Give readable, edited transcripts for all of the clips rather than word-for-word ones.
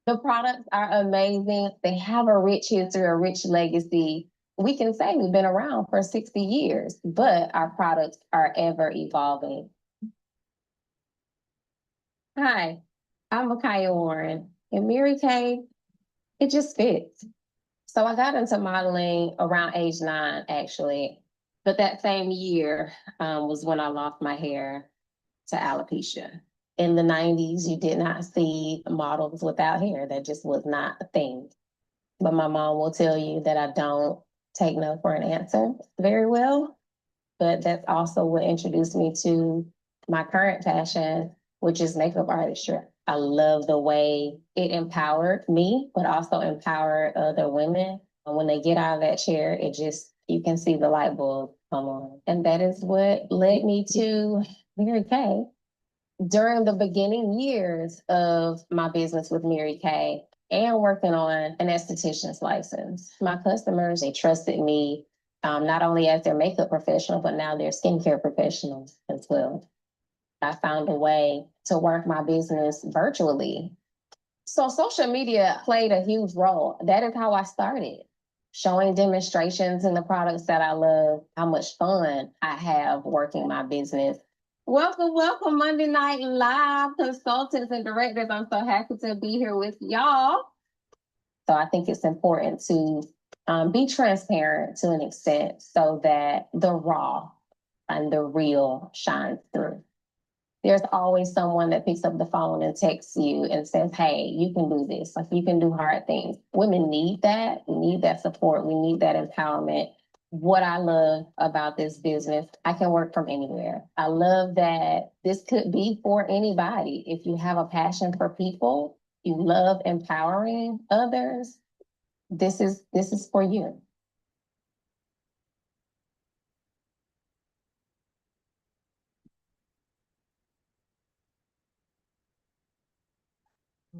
The products are amazing. They have a rich history, a rich legacy. We can say we've been around for 60 years, but our products are ever evolving. Hi, I'm Micaiah Warren, and Mary Kay, it just fits. So I got into modeling around age 9, actually. But that same year was when I lost my hair to alopecia. In the 90s, you did not see models without hair. That just was not a thing. But my mom will tell you that I don't take no for an answer very well. But that's also what introduced me to my current passion, which is makeup artistry. I love the way it empowered me, but also empowered other women. And when they get out of that chair, it just, you can see the light bulb come on. And that is what led me to Mary Kay. During the beginning years of my business with Mary Kay and working on an esthetician's license, my customers, they trusted me not only as their makeup professional, but now they're skincare professionals as well. I found a way to work my business virtually. So social media played a huge role. That is how I started. Showing demonstrations in the products that I love, how much fun I have working my business. Welcome, welcome, Monday Night Live consultants and directors. I'm so happy to be here with y'all. So I think it's important to be transparent to an extent so that the raw and the real shines through. There's always someone that picks up the phone and texts you and says, hey, you can do this. Like, you can do hard things. Women need that. We need that support. We need that empowerment. What I love about this business, I can work from anywhere. I love that this could be for anybody. If you have a passion for people, you love empowering others, this is for you.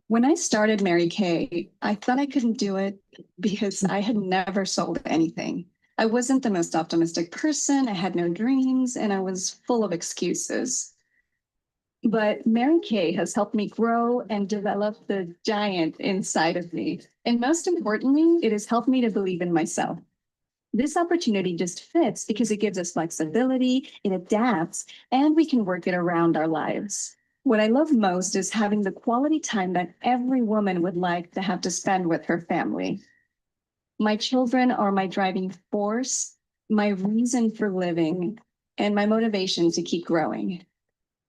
When I started Mary Kay, I thought I couldn't do it because I had never sold anything. I wasn't the most optimistic person, I had no dreams, and I was full of excuses. But Mary Kay has helped me grow and develop the giant inside of me. And most importantly, it has helped me to believe in myself. This opportunity just fits because it gives us flexibility, it adapts, and we can work it around our lives. What I love most is having the quality time that every woman would like to have to spend with her family. My children are my driving force, my reason for living, and my motivation to keep growing.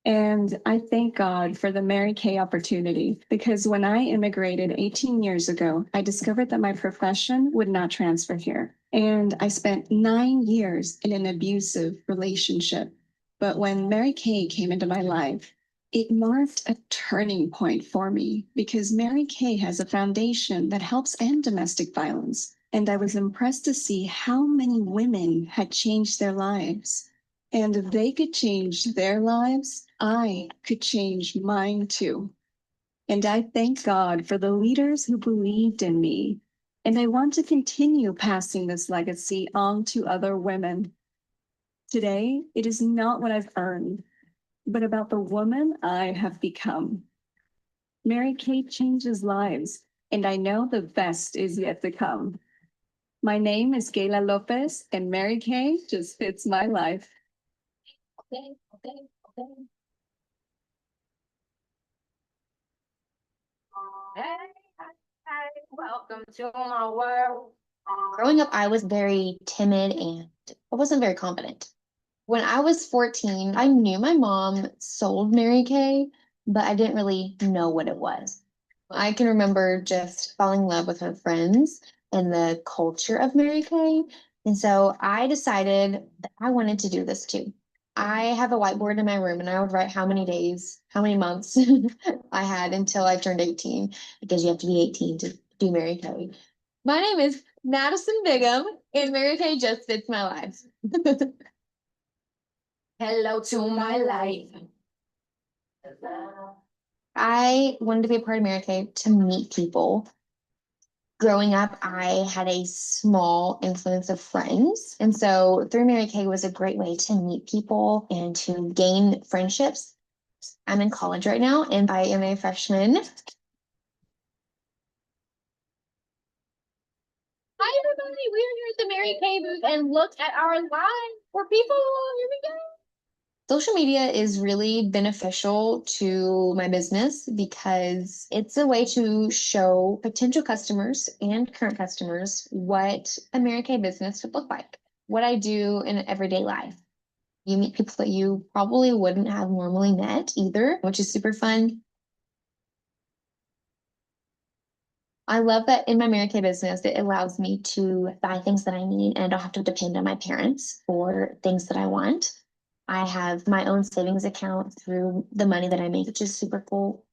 And I thank God for the Mary Kay opportunity because when I immigrated 18 years ago, I discovered that my profession would not transfer here. And I spent 9 years in an abusive relationship. But when Mary Kay came into my life, it marked a turning point for me because Mary Kay has a foundation that helps end domestic violence. And I was impressed to see how many women had changed their lives. And if they could change their lives, I could change mine too. And I thank God for the leaders who believed in me. And I want to continue passing this legacy on to other women. Today, it is not what I've earned, but about the woman I have become. Mary Kay changes lives, and I know the best is yet to come. My name is Kayla Lopez, and Mary Kay just fits my life. Okay. Hey, welcome to my world. Growing up, I was very timid and I wasn't very confident. When I was 14, I knew my mom sold Mary Kay, but I didn't really know what it was. I can remember just falling in love with her friends and the culture of Mary Kay. And so I decided that I wanted to do this too. I have a whiteboard in my room and I would write how many days, how many months I had until I turned 18, because you have to be 18 to do Mary Kay. My name is Madison Bigham, and Mary Kay just fits my life. Hello to my life. I wanted to be a part of Mary Kay to meet people. Growing up, I had a small influence of friends. And so through Mary Kay was a great way to meet people and to gain friendships. I'm in college right now and I am a freshman. Hi, everybody. We're here at the Mary Kay booth and look at our line for people. Here we go. Social media is really beneficial to my business because it's a way to show potential customers and current customers what a Mary Kay business would look like, what I do in everyday life. You meet people that you probably wouldn't have normally met either, which is super fun. I love that in my Mary Kay business, it allows me to buy things that I need and I don't have to depend on my parents for things that I want. I have my own savings account through the money that I make, which is super cool.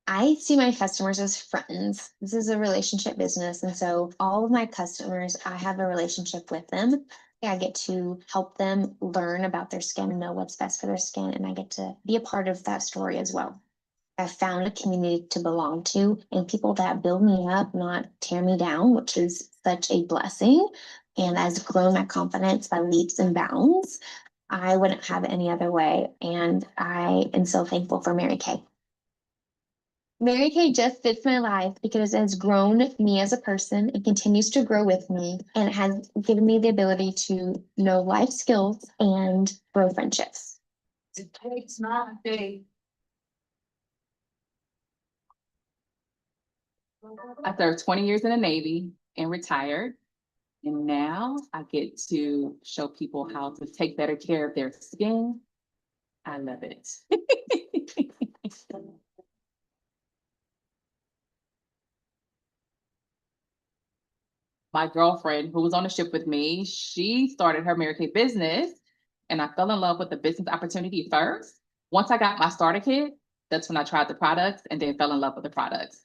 I see my customers as friends. This is a relationship business. And so all of my customers, I have a relationship with them. I get to help them learn about their skin and know what's best for their skin. And I get to be a part of that story as well. I found a community to belong to and people that build me up, not tear me down, which is such a blessing. And has grown my confidence by leaps and bounds. I wouldn't have it any other way. And I am so thankful for Mary Kay. Mary Kay just fits my life because it has grown me as a person. It continues to grow with me and it has given me the ability to know life skills and grow friendships. It takes my day. I served 20 years in the Navy and retired. And now I get to show people how to take better care of their skin. I love it. My girlfriend who was on the ship with me, she started her Mary Kay business and I fell in love with the business opportunity first. Once I got my starter kit, that's when I tried the products and then fell in love with the products.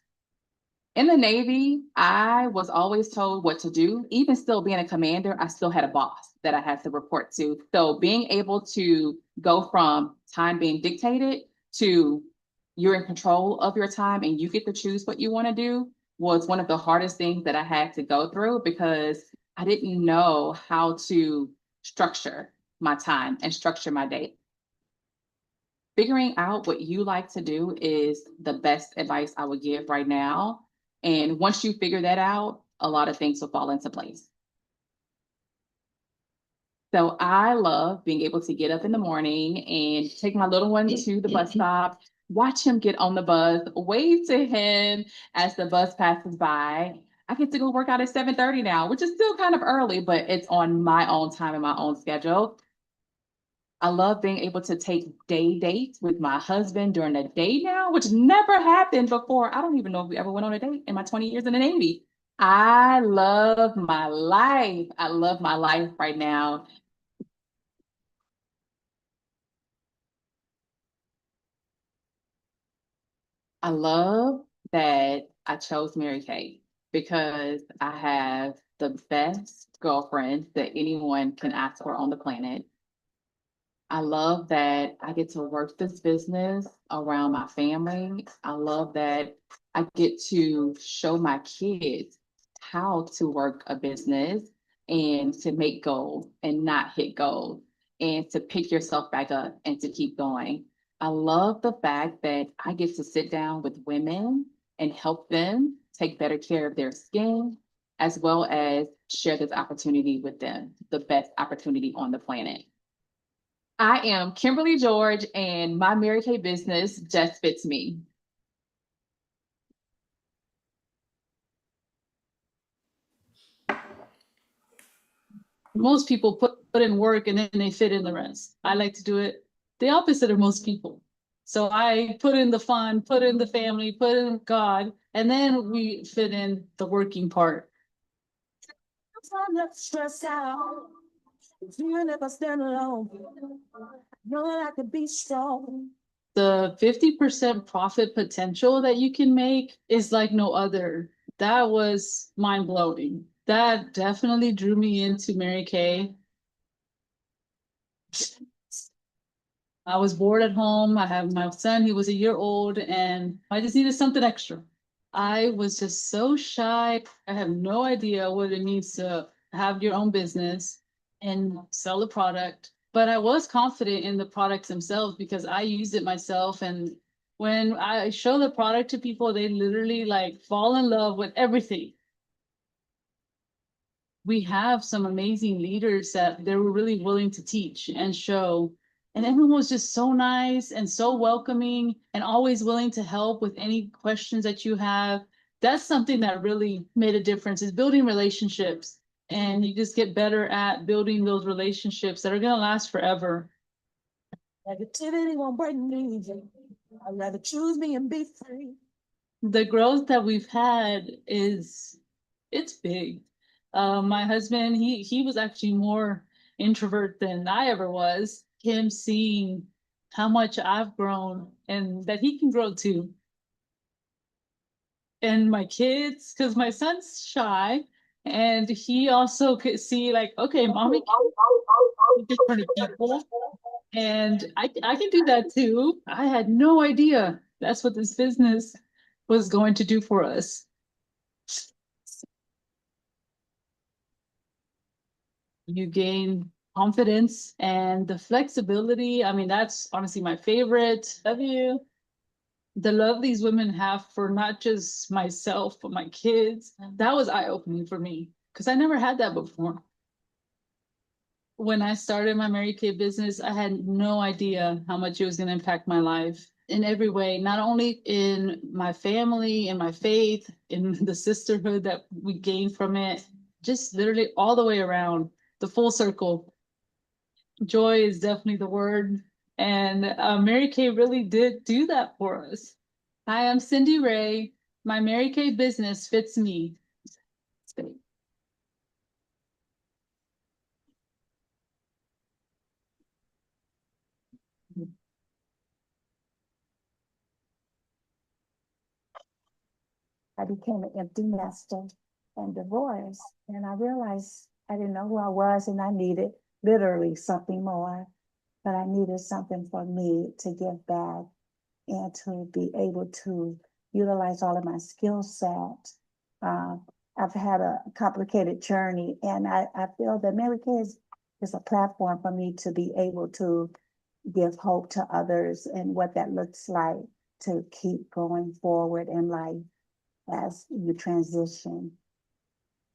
In the Navy, I was always told what to do. Even still being a commander, I still had a boss that I had to report to. So being able to go from time being dictated to you're in control of your time and you get to choose what you want to do was one of the hardest things that I had to go through because I didn't know how to structure my time and structure my day. Figuring out what you like to do is the best advice I would give right now. And once you figure that out, a lot of things will fall into place. So I love being able to get up in the morning and take my little one to the bus stop, watch him get on the bus, wave to him as the bus passes by. I get to go work out at 7:30 now, which is still kind of early, but it's on my own time and my own schedule. I love being able to take day dates with my husband during the day now, which never happened before. I don't even know if we ever went on a date in my 20 years in the Navy. I love my life. I love my life right now. I love that I chose Mary Kay because I have the best girlfriend that anyone can ask for on the planet. I love that I get to work this business around my family. I love that I get to show my kids how to work a business and to make goals and not hit goals and to pick yourself back up and to keep going. I love the fact that I get to sit down with women and help them take better care of their skin, as well as share this opportunity with them, the best opportunity on the planet. I am Kimberly George, and my Mary Kay business just fits me. Most people put in work and then they fit in the rest. I like to do it the opposite of most people. So I put in the fun, put in the family, put in God, and then we fit in the working part. I'm not stressed out. Even if I stand alone, knowing I could be strong. The 50% profit potential that you can make is like no other. That was mind blowing. That definitely drew me into Mary Kay. I was bored at home. I have my son, he was a year old, and I just needed something extra. I was just so shy. I have no idea what it means to have your own business and sell the product. But but I was confident in the products themselves because I used it myself. And when I show the product to people, they literally like fall in love with everything. We have some amazing leaders that they were really willing to teach and show. And everyone was just so nice and so welcoming and always willing to help with any questions that you have. That's something that really made a difference, is building relationships. And you just get better at building those relationships that are going to last forever. Negativity won't bring me. I'd rather choose me and be free. The growth that we've had it's big. My husband, he was actually more introvert than I ever was. Him seeing how much I've grown and that he can grow too. And my kids, because my son's shy, and he also could see like, okay, mommy can be different people, and I can do that too. I had no idea that's what this business was going to do for us. You gain confidence and the flexibility. I mean, that's honestly my favorite. Love you. The love these women have for not just myself, but my kids. That was eye-opening for me because I never had that before. When I started my Mary Kay business, I had no idea how much it was going to impact my life in every way, not only in my family, in my faith, in the sisterhood that we gained from it, just literally all the way around, the full circle. Joy is definitely the word. And Mary Kay really did do that for us. Hi, I'm Cindy Ray. My Mary Kay business fits me. I became an empty nester and divorced. And I realized I didn't know who I was and I needed literally something more. But I needed something for me to give back and to be able to utilize all of my skill set. I've had a complicated journey, and I feel that Mary Kay is a platform for me to be able to give hope to others and what that looks like to keep going forward in life as you transition.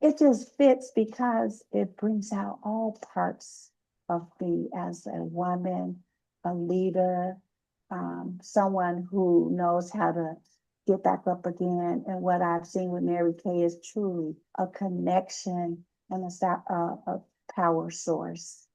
It just fits because it brings out all parts of me as a woman, a leader, someone who knows how to get back up again. And what I've seen with Mary Kay is truly a connection and a power source.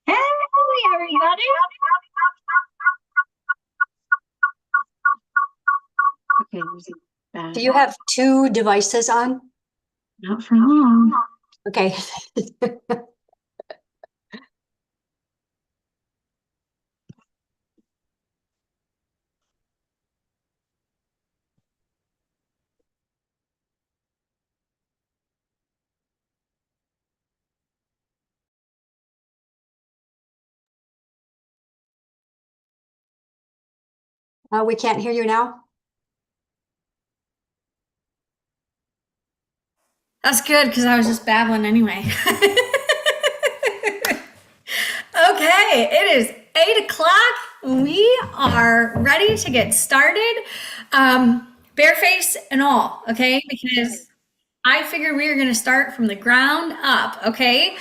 Hey, everybody. Okay, music bad. Do you have two devices on? Not for long. Okay. We can't hear you now. That's good because I was just babbling anyway. Okay, it is 8 o'clock. We are ready to get started. Bareface and all, okay? Because I figured we were gonna start from the ground up, okay?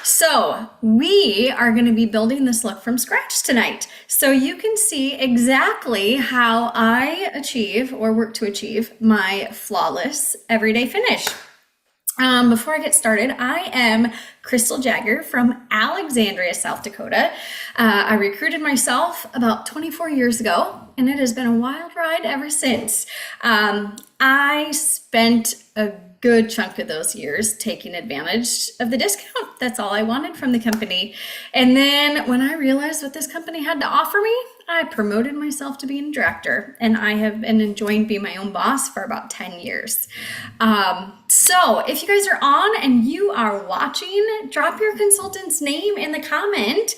So we are gonna be building this look from scratch tonight. So you can see exactly how I achieve or work to achieve my flawless everyday finish. Before I get started, I am Crystal Jagger from Alexandria, South Dakota. I recruited myself about 24 years ago, and it has been a wild ride ever since. I spent a good chunk of those years taking advantage of the discount. That's all I wanted from the company. And then when I realized what this company had to offer me, I promoted myself to being a director, and I have been enjoying being my own boss for about 10 years. So if you guys are on and you are watching, drop your consultant's name in the comment.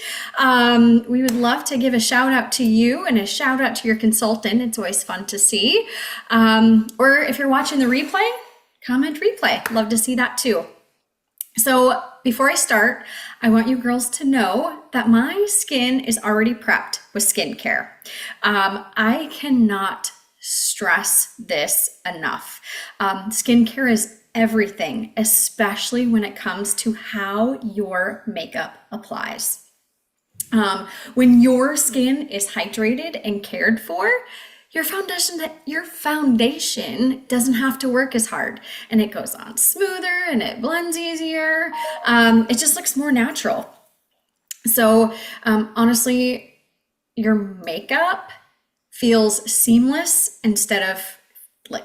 We would love to give a shout out to you and a shout out to your consultant. It's always fun to see. Or if you're watching the replay, comment replay. Love to see that too. So before I start, I want you girls to know that my skin is already prepped with skincare. I cannot stress this enough. Skincare is everything, especially when it comes to how your makeup applies. When your skin is hydrated and cared for, your foundation doesn't have to work as hard, and it goes on smoother and it blends easier. It just looks more natural. So honestly, your makeup feels seamless instead of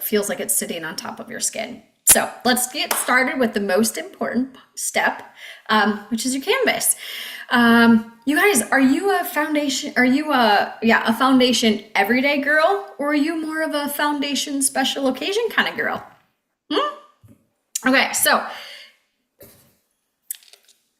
feels like it's sitting on top of your skin. So let's get started with the most important step, which is your canvas. You guys, are you a foundation everyday girl, or are you more of a foundation special occasion kind of girl? Okay, so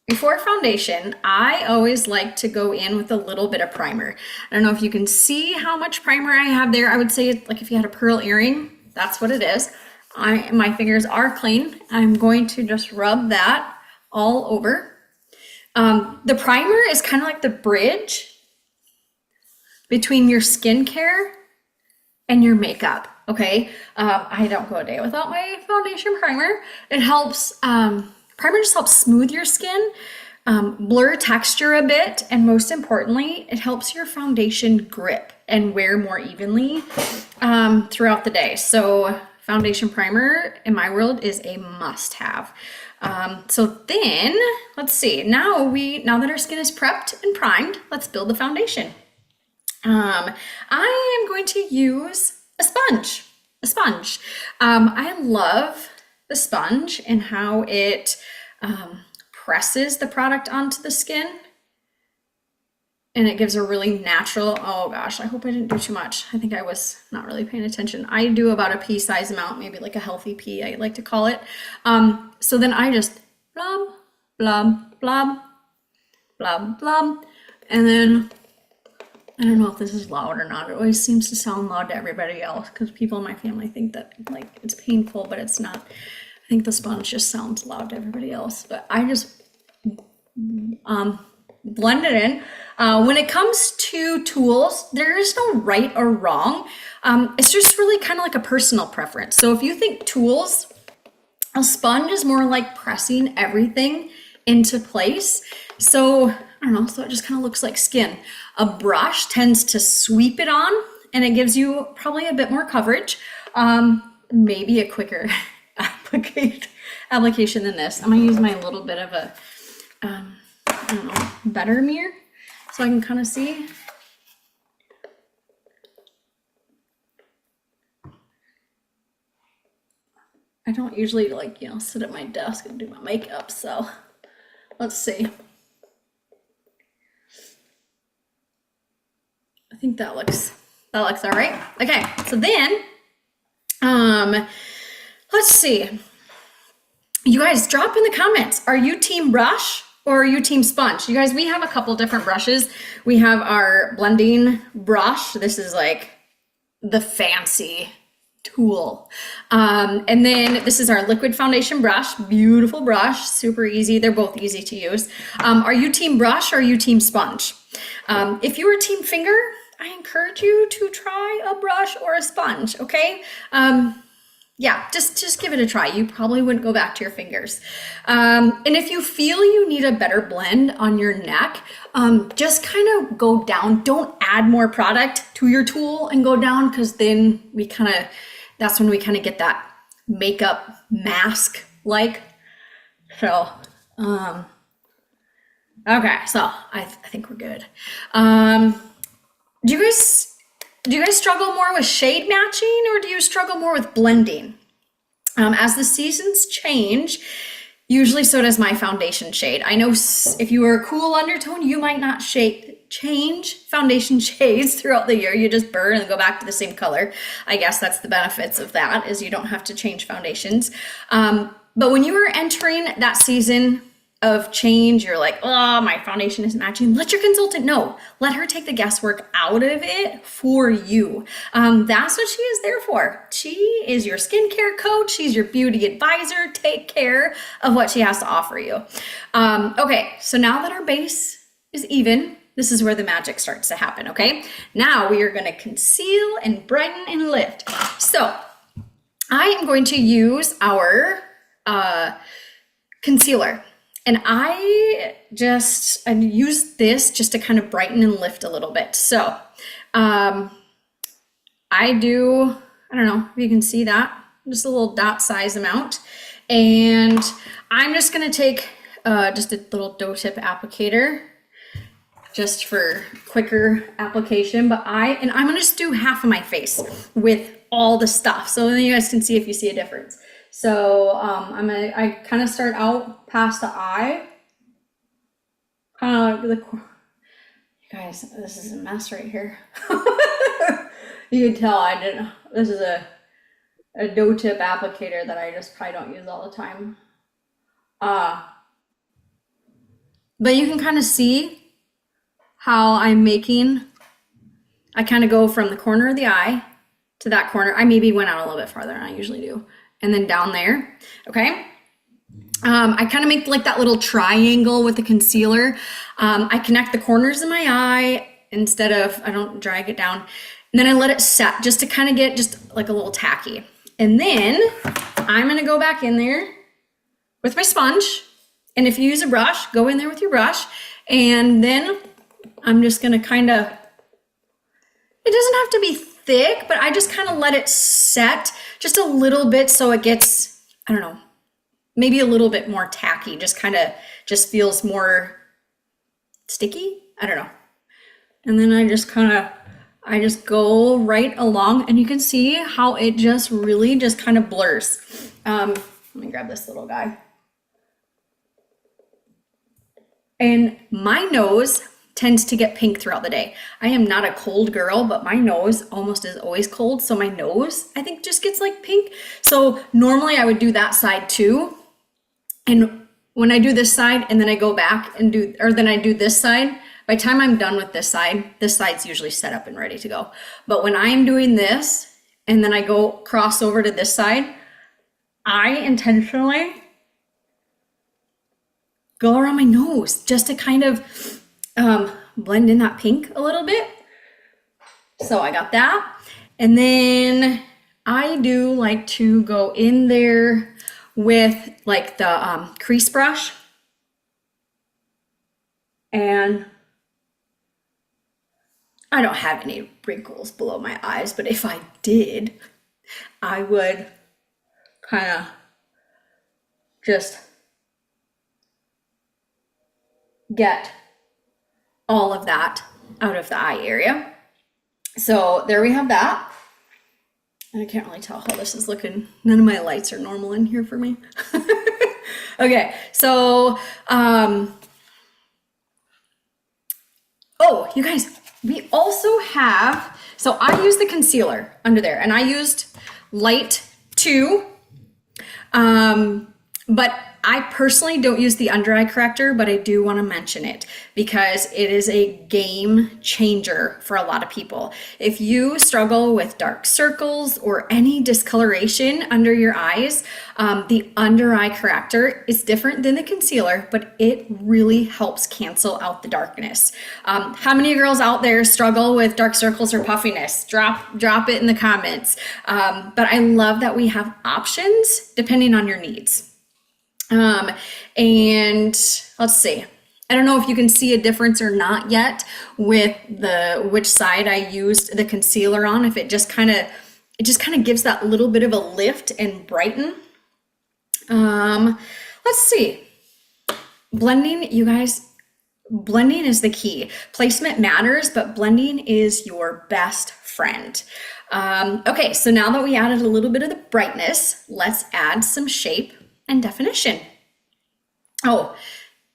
before foundation, I always like to go in with a little bit of primer. I don't know if you can see how much primer I have there. I would say like if you had a pearl earring, that's what it is. My fingers are clean. I'm going to just rub that all over. The primer is kind of like the bridge between your skincare and your makeup, okay? I don't go a day without my foundation primer. It helps, primer just helps smooth your skin, blur texture a bit, and most importantly, it helps your foundation grip and wear more evenly throughout the day. So foundation primer in my world is a must-have. So then let's see, now that our skin is prepped and primed, let's build the foundation. I am going to use a sponge. I love the sponge and how it presses the product onto the skin, and it gives a really natural, oh gosh, I hope I didn't do too much. I think I was not really paying attention. I do about a pea size amount, maybe like a healthy pea, I like to call it. So then I just blub, blub, blub, blub, blub. And then, I don't know if this is loud or not. It always seems to sound loud to everybody else because people in my family think that like it's painful, but it's not. I think the sponge just sounds loud to everybody else, but I just blend it in. When it comes to tools, there is no right or wrong. It's just really kind of like a personal preference. So if you think tools, a sponge is more like pressing everything into place. So I don't know, so it just kind of looks like skin. A brush tends to sweep it on, and it gives you probably a bit more coverage, maybe a quicker application than this. I'm gonna use my little bit of a, I don't know, better mirror so I can kind of see. I don't usually sit at my desk and do my makeup, so let's see. I think that looks all right. Okay, so then, let's see. You guys drop in the comments, are you team brush or are you team sponge? You guys, we have a couple different brushes. We have our blending brush. This is like the fancy tool. And then this is our liquid foundation brush, beautiful brush, super easy. They're both easy to use. Are you team brush or are you team sponge? If you are team finger, I encourage you to try a brush or a sponge, okay? Yeah, just give it a try. You probably wouldn't go back to your fingers. And if you feel you need a better blend on your neck, just kind of go down. Don't add more product to your tool and go down, because then that's when we kind of get that makeup mask like. So, okay, so I think we're good. Do you guys struggle more with shade matching, or do you struggle more with blending? As the seasons change, usually so does my foundation shade. I know if you are a cool undertone, you might not change foundation shades throughout the year. You just burn and go back to the same color. I guess that's the benefits of that, is you don't have to change foundations. But when you are entering that season of change, you're like, oh, my foundation isn't matching. Let your consultant know. Let her take the guesswork out of it for you. That's what she is there for. She is your skincare coach. She's your beauty advisor. Take care of what she has to offer you. Okay, so now that our base is even, this is where the magic starts to happen, okay? Now we are gonna conceal and brighten and lift. So I am going to use our concealer. And I use this just to kind of brighten and lift a little bit. So I don't know if you can see that, just a little dot size amount. And I'm just gonna take just a little doe tip applicator just for quicker application. But I'm gonna just do half of my face with all the stuff, so then you guys can see if you see a difference. So I kind of start out past the eye, kind of like guys, this is a mess right here. You can tell this is a doe tip applicator that I just probably don't use all the time. But you can kind of see how I'm making, I kind of go from the corner of the eye to that corner. I maybe went out a little bit farther than I usually do. And then down there, okay? I kind of make like that little triangle with the concealer. I connect the corners of my eye I don't drag it down. And then I let it set just to kind of get just like a little tacky. And then I'm gonna go back in there with my sponge. And if you use a brush, go in there with your brush. And then I'm just gonna kind of, it doesn't have to be thick, but I just kind of let it set just a little bit so it gets, I don't know, maybe a little bit more tacky, just feels more sticky. I don't know. And then I just go right along, and you can see how it just really just kind of blurs. Let me grab this little guy. And my nose tends to get pink throughout the day. I am not a cold girl, but my nose almost is always cold. So my nose, I think, just gets like pink. So normally I would do that side too. And when I do this side and then I go back and then I do this side, by the time I'm done with this side's usually set up and ready to go. But when I'm doing this and then I go cross over to this side, I intentionally go around my nose just to kind of blend in that pink a little bit. So I got that. And then I do like to go in there with like the crease brush. And I don't have any wrinkles below my eyes, but if I did, I would kind of just get all of that out of the eye area. So there we have that. And I can't really tell how this is looking. None of my lights are normal in here for me. Okay, so, oh, you guys, we also have, so I use the concealer under there, and I used light 2, but I personally don't use the under eye corrector, but I do want to mention it because it is a game changer for a lot of people. If you struggle with dark circles or any discoloration under your eyes, the under eye corrector is different than the concealer, but it really helps cancel out the darkness. How many girls out there struggle with dark circles or puffiness? Drop it in the comments. But I love that we have options depending on your needs. And let's see. I don't know if you can see a difference or not yet with which side I used the concealer on. If it just kind of gives that little bit of a lift and brighten. Let's see. Blending, you guys, blending is the key. Placement matters, but blending is your best friend. Okay, so now that we added a little bit of the brightness, let's add some shape and definition. Oh,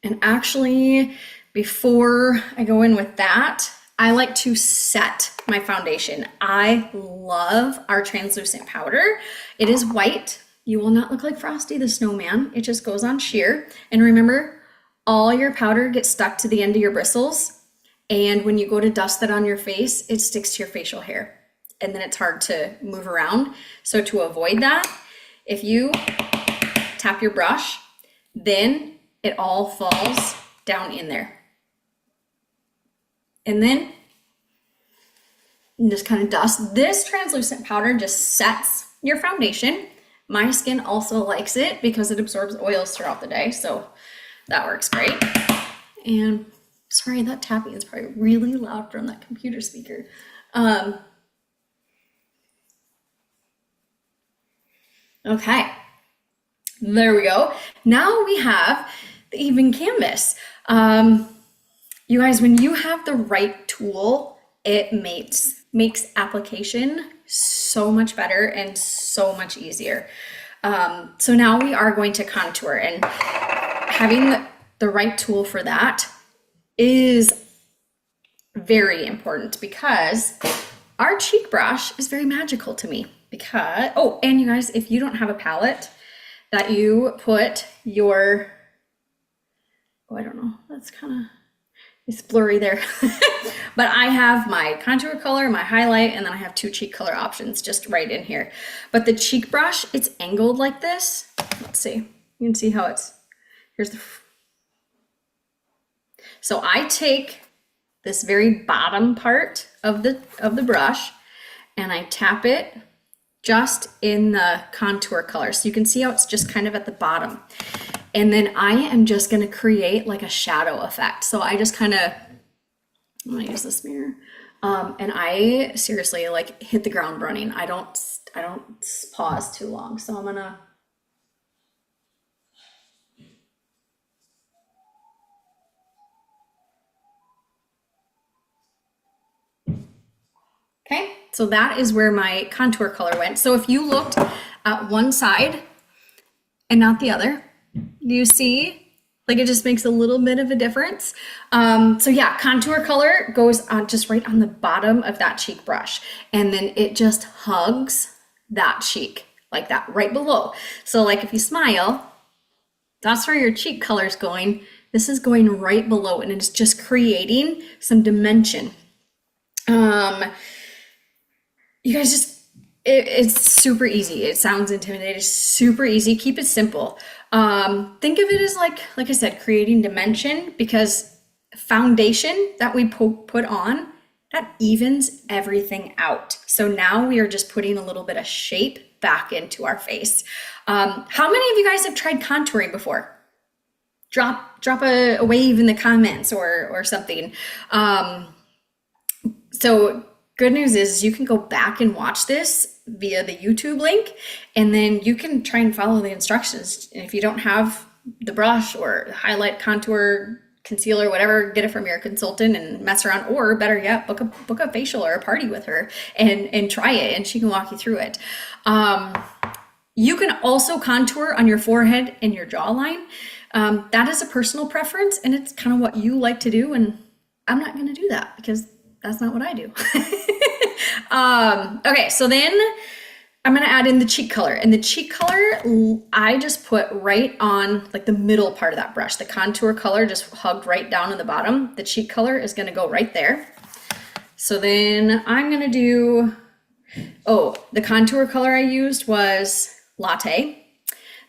and actually, before I go in with that, I like to set my foundation. I love our translucent powder. It is white. You will not look like Frosty the Snowman. It just goes on sheer. And remember, all your powder gets stuck to the end of your bristles. And when you go to dust that on your face, it sticks to your facial hair. And then it's hard to move around. So to avoid that, if you tap your brush, then it all falls down in there. And then just kind of dust. This translucent powder just sets your foundation. My skin also likes it because it absorbs oils throughout the day. So that works great. And sorry, that tapping is probably really loud from that computer speaker. Okay, there we go. Now we have the even canvas. You guys, when you have the right tool, it makes application so much better and so much easier. So now we are going to contour, and having the right tool for that is very important because our cheek brush is very magical to me. Because, oh, and you guys, if you don't have a palette that you put your, oh, I don't know, that's kind of, it's blurry there. But I have my contour color, my highlight, and then I have 2 cheek color options just right in here. But the cheek brush, it's angled like this. Let's see, you can see how here's the, so I take this very bottom part of the brush and I tap it just in the contour color. So you can see how it's just kind of at the bottom. And then I am just gonna create like a shadow effect. So I just kind of, I'm gonna use this mirror. And I seriously like hit the ground running. I don't pause too long. So I'm gonna, okay, so that is where my contour color went. So if you looked at one side and not the other, do you see, like it just makes a little bit of a difference? So yeah, contour color goes on just right on the bottom of that cheek brush. And then it just hugs that cheek like that right below. So like if you smile, that's where your cheek color is going. This is going right below and it's just creating some dimension. You guys just, it's super easy. It sounds intimidating, it's super easy. Keep it simple. Think of it as like I said, creating dimension, because foundation that we put on, that evens everything out. So now we are just putting a little bit of shape back into our face. How many of you guys have tried contouring before? Drop a wave in the comments or something. So good news is you can go back and watch this via the YouTube link, and then you can try and follow the instructions. And if you don't have the brush or highlight, contour, concealer, whatever, get it from your consultant and mess around, or better yet, book a facial or a party with her and try it, and she can walk you through it. You can also contour on your forehead and your jawline. That is a personal preference, and it's kind of what you like to do, and I'm not going to do that because that's not what I do. Okay, so then I'm gonna add in the cheek color, and the cheek color, I just put right on like the middle part of that brush. The contour color just hugged right down in the bottom. The cheek color is gonna go right there. So then I'm gonna do, oh, the contour color I used was Latte.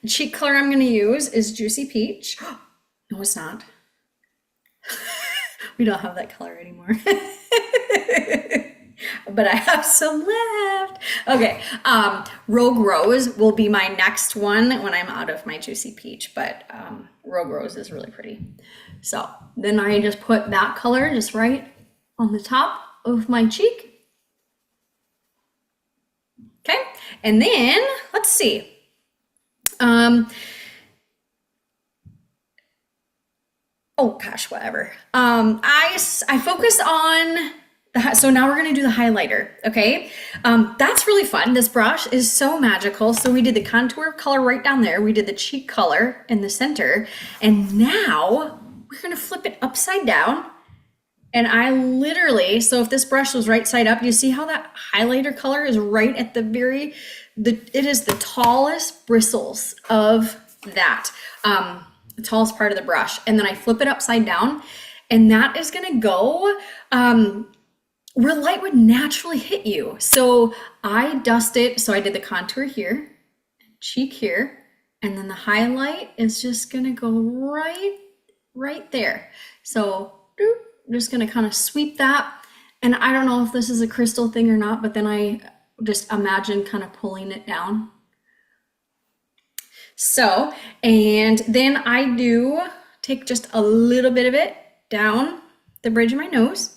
The cheek color I'm gonna use is Juicy Peach. No, it's not. We don't have that color anymore. But I have some left. Okay, Rogue Rose will be my next one when I'm out of my Juicy Peach, but Rogue Rose is really pretty. So then I just put that color just right on the top of my cheek. Okay, and then let's see. Oh gosh, whatever. I focus on so now we're gonna do the highlighter, okay? That's really fun. This brush is so magical. So we did the contour color right down there. We did the cheek color in the center. And now we're gonna flip it upside down. And I literally, so if this brush was right side up, you see how that highlighter color is right at the very, it is the tallest bristles of that, the tallest part of the brush. And then I flip it upside down, and that is gonna go, where light would naturally hit you. So I dust it. So I did the contour here, cheek here, and then the highlight is just gonna go right there. So I'm just gonna kind of sweep that. And I don't know if this is a crystal thing or not, but then I just imagine kind of pulling it down. So, and then I do take just a little bit of it down the bridge of my nose.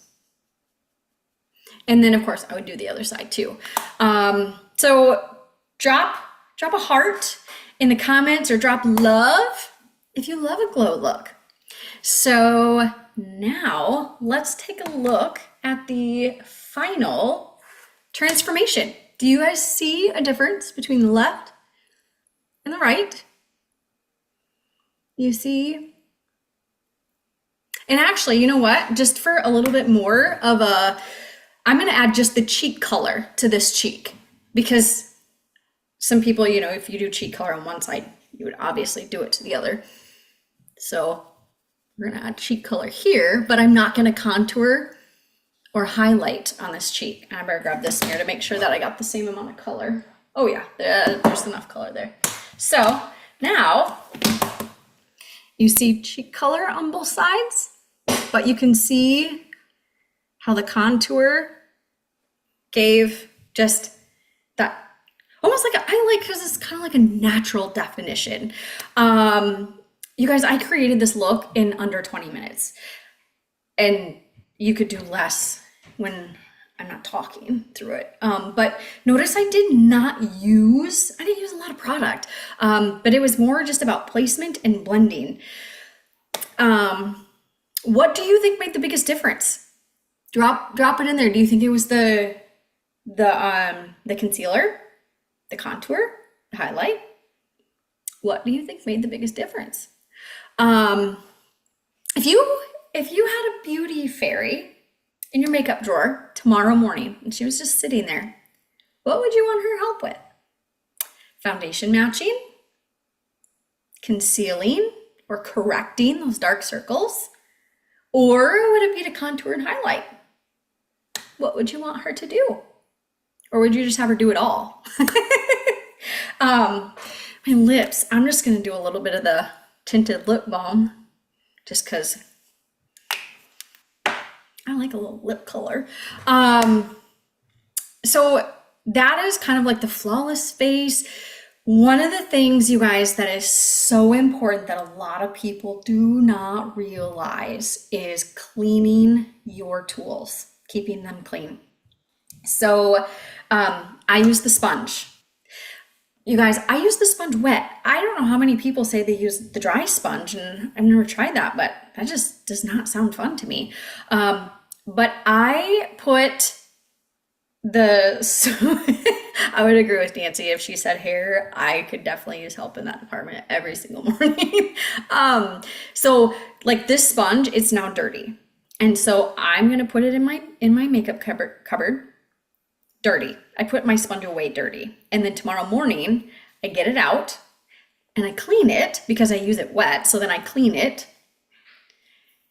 And then of course I would do the other side too. So drop a heart in the comments, or drop love if you love a glow look. So now let's take a look at the final transformation. Do you guys see a difference between the left and the right? You see? And actually, you know what? Just for a little bit more of a, I'm going to add just the cheek color to this cheek, because some people, you know, if you do cheek color on one side, you would obviously do it to the other. So we're going to add cheek color here, but I'm not going to contour or highlight on this cheek. I better grab this mirror to make sure that I got the same amount of color. Oh yeah, there's enough color there. So now you see cheek color on both sides, but you can see how the contour gave just that, almost like I like, because it's kind of like a natural definition. You guys, I created this look in under 20 minutes, and you could do less when I'm not talking through it. But notice I didn't use a lot of product, but it was more just about placement and blending. What do you think made the biggest difference? Drop it in there. Do you think it was the concealer, the contour, the highlight? What do you think made the biggest difference? If you had a beauty fairy in your makeup drawer tomorrow morning and she was just sitting there, what would you want her help with? Foundation matching, concealing or correcting those dark circles, or would it be to contour and highlight? What would you want her to do? Or would you just have her do it all? My lips, I'm just gonna do a little bit of the tinted lip balm just because I like a little lip color. So that is kind of like the flawless face. One of the things, you guys, that is so important that a lot of people do not realize is cleaning your tools, keeping them clean. So I use the sponge. You guys, I use the sponge wet. I don't know how many people say they use the dry sponge, and I've never tried that, but that just does not sound fun to me. But I put I would agree with Nancy. If she said hair, I could definitely use help in that department every single morning. So like this sponge, it's now dirty. And so I'm going to put it in my makeup cupboard. dirty. I put my sponge away dirty. And then tomorrow morning, I get it out and I clean it because I use it wet. So then I clean it.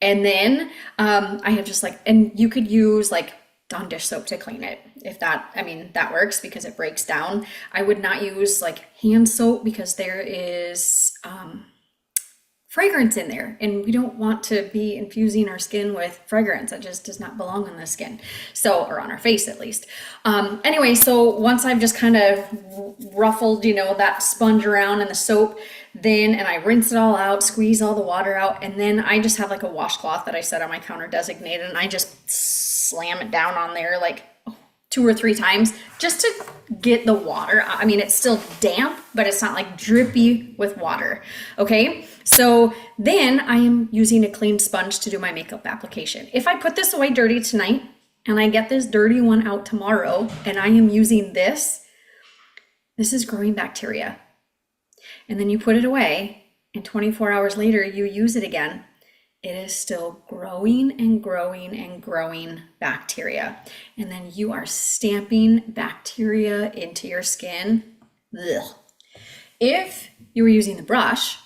And then I have just like, and you could use like Dawn dish soap to clean it. If that, I mean, that works because it breaks down. I would not use like hand soap because there is fragrance in there, and we don't want to be infusing our skin with fragrance. That just does not belong on the skin. So, or on our face at least. Anyway, so once I've just kind of ruffled, you know, that sponge around in the soap, then, and I rinse it all out, squeeze all the water out, and then I just have like a washcloth that I set on my counter designated, and I just slam it down on there like 2 or 3 times just to get the water. I mean, it's still damp, but it's not like drippy with water. Okay. So then I am using a clean sponge to do my makeup application. If I put this away dirty tonight and I get this dirty one out tomorrow and I am using this is growing bacteria. And then you put it away and 24 hours later you use it again. It is still growing and growing and growing bacteria. And then you are stamping bacteria into your skin. Ugh. If you were using the brush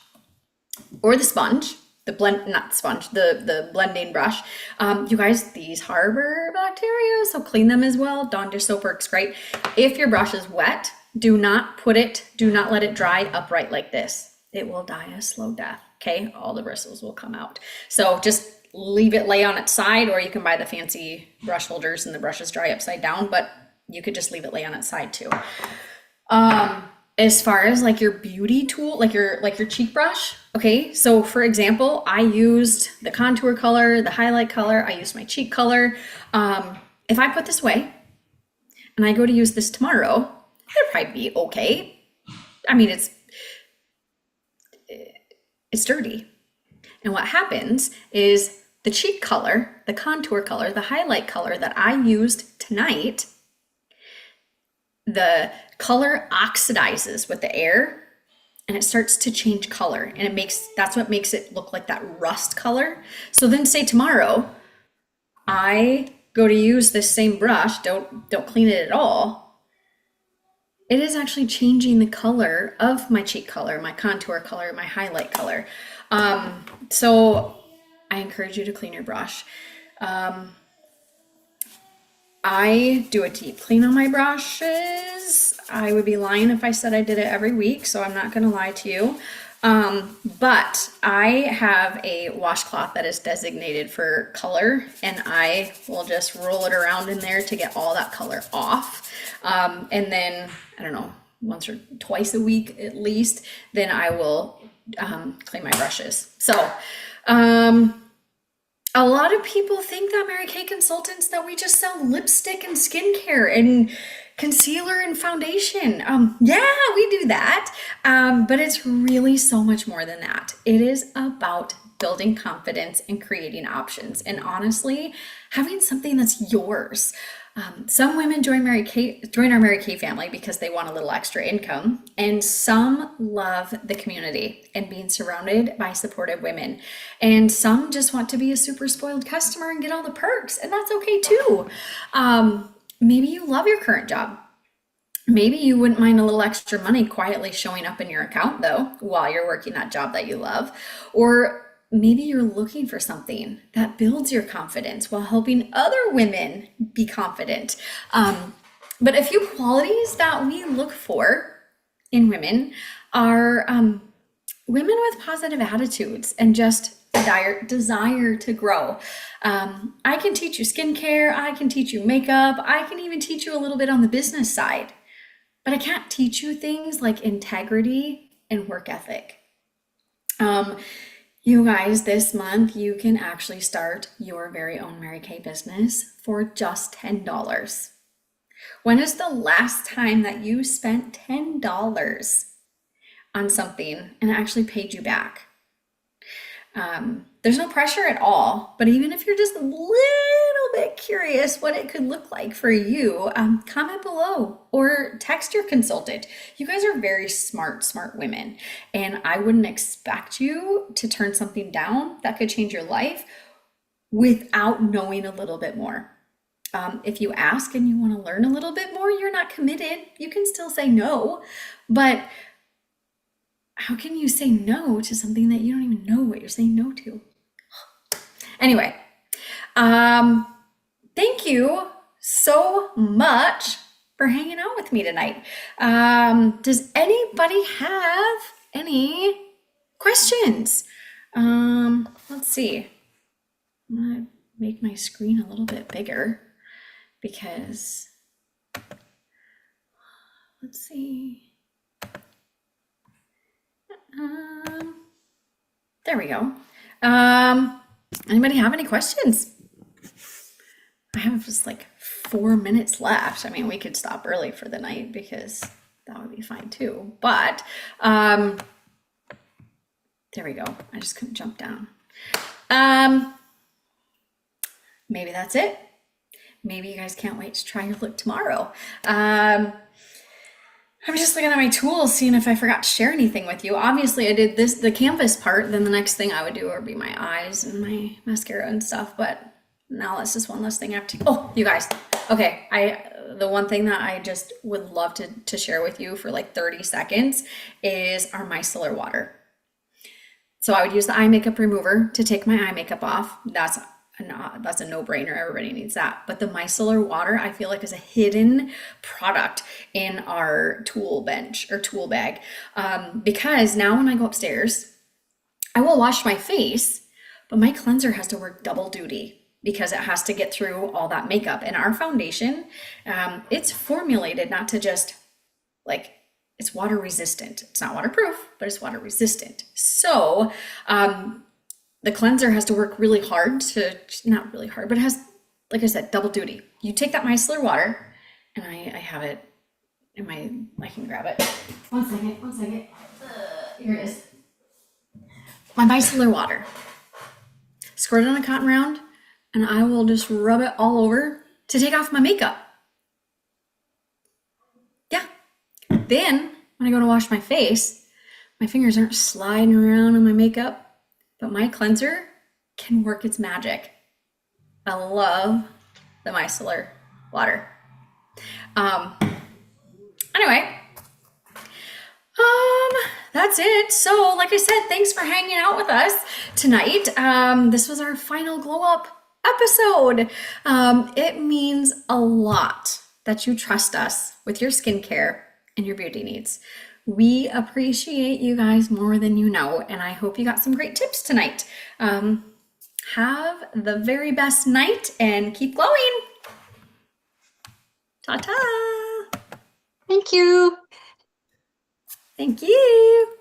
or the sponge, the blending brush, you guys, these harbor bacteria, so clean them as well. Dawn dish soap works great. If your brush is wet, do not let it dry upright like this. It will die a slow death. Okay, all the bristles will come out. So just leave it lay on its side, or you can buy the fancy brush holders and the brushes dry upside down, but you could just leave it lay on its side too. As far as like your beauty tool, like your cheek brush, okay, so for example, I used the contour color, the highlight color, I used my cheek color. If I put this away and I go to use this tomorrow, it'll probably be okay. I mean, it's dirty. And what happens is the cheek color, the contour color, the highlight color that I used tonight, the color oxidizes with the air and it starts to change color, and that's what makes it look like that rust color. So then say tomorrow I go to use this same brush, don't clean it at all. It is actually changing the color of my cheek color, my contour color, my highlight color. So I encourage you to clean your brush. I do a deep clean on my brushes. I would be lying if I said I did it every week, so I'm not going to lie to you. But I have a washcloth that is designated for color, and I will just roll it around in there to get all that color off. And then, I don't know, once or twice a week at least, then I will clean my brushes. So, a lot of people think that Mary Kay Consultants, that we just sell lipstick and skincare and concealer and foundation. Yeah, we do that. But it's really so much more than that. It is about building confidence and creating options. And honestly, having something that's yours. Some women join our Mary Kay family because they want a little extra income, and some love the community and being surrounded by supportive women, and some just want to be a super spoiled customer and get all the perks, and that's okay too. Maybe you love your current job. Maybe you wouldn't mind a little extra money quietly showing up in your account though while you're working that job that you love. Or maybe you're looking for something that builds your confidence while helping other women be confident. But a few qualities that we look for in women are women with positive attitudes and just a desire to grow. I can teach you skincare, I can teach you makeup, I can even teach you a little bit on the business side, but I can't teach you things like integrity and work ethic. You guys, this month, you can actually start your very own Mary Kay business for just $10. When is the last time that you spent $10 on something and it actually paid you back? There's no pressure at all, but even if you're just a little bit curious what it could look like for you, comment below or text your consultant. You guys are very smart women, and I wouldn't expect you to turn something down that could change your life without knowing a little bit more. If you ask and you want to learn a little bit more, you're not committed. You can still say no, but how can you say no to something that you don't even know what you're saying no to? Anyway, thank you so much for hanging out with me tonight. Does anybody have any questions? Let's see. I'm gonna make my screen a little bit bigger because, let's see. There we go. Anybody have any questions? I have just like 4 minutes left. I mean, we could stop early for the night because that would be fine too. But there we go. I just couldn't jump down. Maybe that's it. Maybe you guys can't wait to try your look tomorrow. I'm just looking at my tools, seeing if I forgot to share anything with you. Obviously, I did the canvas part. Then the next thing I would do would be my eyes and my mascara and stuff. But now that's just one less thing I have to. Oh, you guys. Okay, the one thing that I just would love to share with you for like 30 seconds is our micellar water. So I would use the eye makeup remover to take my eye makeup off. That's a no-brainer. Everybody needs that. But the micellar water, I feel like, is a hidden product in our tool bench or tool bag. Because now when I go upstairs, I will wash my face, but my cleanser has to work double duty because it has to get through all that makeup. And our foundation, it's formulated not to just like, it's water resistant. It's not waterproof, but it's water resistant. So, the cleanser has to work really hard not really hard, but it has, like I said, double duty. You take that micellar water, and I have it in I can grab it. One second. Here it is. My micellar water. Squirt it on a cotton round, and I will just rub it all over to take off my makeup. Yeah. Then, when I go to wash my face, my fingers aren't sliding around on my makeup. But my cleanser can work its magic. I love the micellar water. Anyway, that's it. So like I said, thanks for hanging out with us tonight. This was our final glow up episode. It means a lot that you trust us with your skincare and your beauty needs. We appreciate you guys more than you know, and I hope you got some great tips tonight. Have the very best night and keep glowing. Ta-ta. Thank you. Thank you.